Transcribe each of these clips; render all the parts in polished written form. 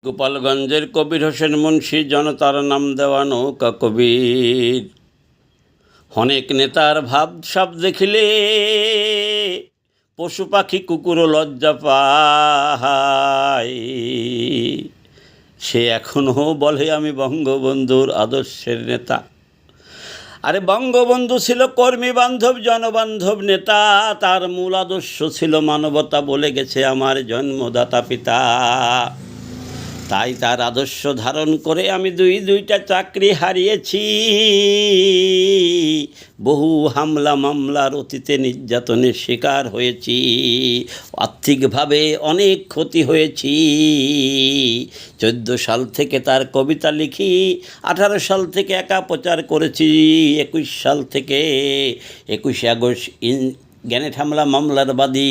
গোপালগঞ্জের কবির হোসেন মুন্সি জনতার নাম দেওয়া নৌকা কবির। অনেক নেতার ভাব সব দেখিলে পশু পাখি কুকুরও লজ্জা পায়। সে এখনও বলে আমি বঙ্গবন্ধুর আদর্শের নেতা। আরে বঙ্গবন্ধু ছিল কর্মী বান্ধব জনবান্ধব নেতা, তার মূল আদর্শ ছিল মানবতা, বলে গেছে আমার জন্মদাতা পিতা। তাই তার আদর্শ ধারণ করে আমি দুইটা চাকরি হারিয়েছি। বহু হামলা মামলার অতীতে নির্যাতনের শিকার হয়েছি। আর্থিকভাবে অনেক ক্ষতি হয়েছি। 14 সাল থেকে তার কবিতা লিখি, 18 সাল থেকে একা প্রচার করেছি, 21 সাল থেকে 21 আগস্ট গ্রেনেড হামলা মামলার বাদী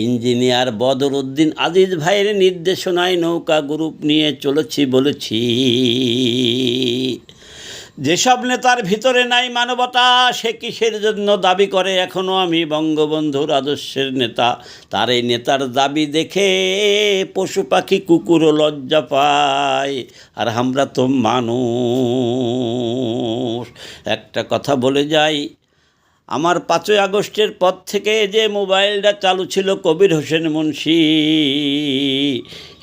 ইঞ্জিনিয়ার বদরউদ্দিন আজিজ ভাইয়ের নির্দেশনায় নৌকা গ্রুপ নিয়ে চলেছি বলেছি। যেসব নেতার ভিতরে নাই মানবতা, সে কিসের জন্য দাবি করে এখনও আমি বঙ্গবন্ধুর আদর্শের নেতা। তার এই নেতার দাবি দেখে পশু পাখি কুকুরও লজ্জা পায়। আর আমরা তো মানুষ। একটা কথা বলে যাই, আমার 5ই আগস্টের পর থেকে যে মোবাইলটা চালু ছিল কবির হোসেন মুন্সি,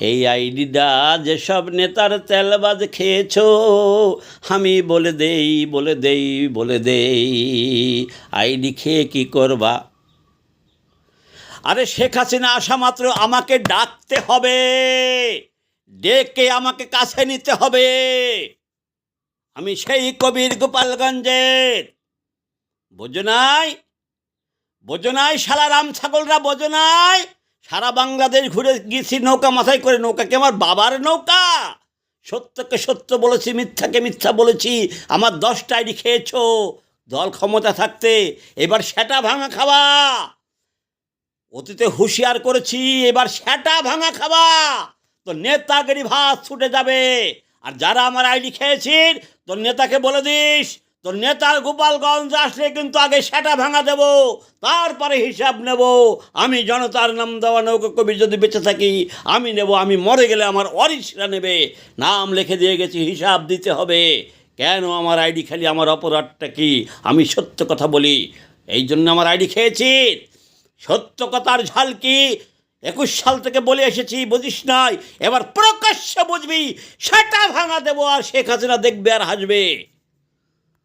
এই আইডিটা যেসব নেতার তেলবাজ খেয়েছ, আমি বলে দেই আইডি খেয়ে কি করবা। আরে শেখ হাসিনা আসা মাত্র আমাকে ডাকতে হবে, ডেকে আমাকে কাছে নিতে হবে। আমি সেই কবির গোপালগঞ্জের। বোঝো নাই শালা রাম ছাগলরা, বোঝো নাই? সারা বাংলাদেশ ঘুরে গেছি নৌকা মাথায় করে। নৌকা কি আমার বাবার নৌকা? সত্যকে সত্য বলেছি, মিথ্যাকে মিথ্যা বলেছি। আমার 10টা আইডি খেয়েছ দল ক্ষমতা থাকতে, এবার সেটা ভাঙা খাওয়া। অতীতে হুঁশিয়ার করেছি, এবার সেটা ভাঙা খাওয়া। তো নেতাগিরি ভাত ছুটে যাবে। আর যারা আমার আইডি খেয়েছিস, তোর নেতাকে বলে দিস, তোর নেতার গোপালগঞ্জ আসলে কিন্তু আগে সেটা ভাঙা দেব, তারপরে হিসাব নেব। আমি জনতার নাম দেওয়া নৌকা কবি যদি বেঁচে থাকি আমি নেব, আমি মরে গেলে আমার ওয়ারিশরা নেবে। নাম লিখে দিয়ে গেছি, হিসাব দিতে হবে। কেন আমার আইডি খালি? আমার অপরাধটা কি? আমি সত্য কথা বলি, এই জন্য আমার আইডি খেয়েছি। সত্য কথার ঝাল কি 21 সাল থেকে বলে এসেছি, বুঝিস নাই? এবার প্রকাশ্যে বুঝবি, সেটা ভাঙা দেবো। আর শেখ হাসিনা দেখবে আর হাসবে।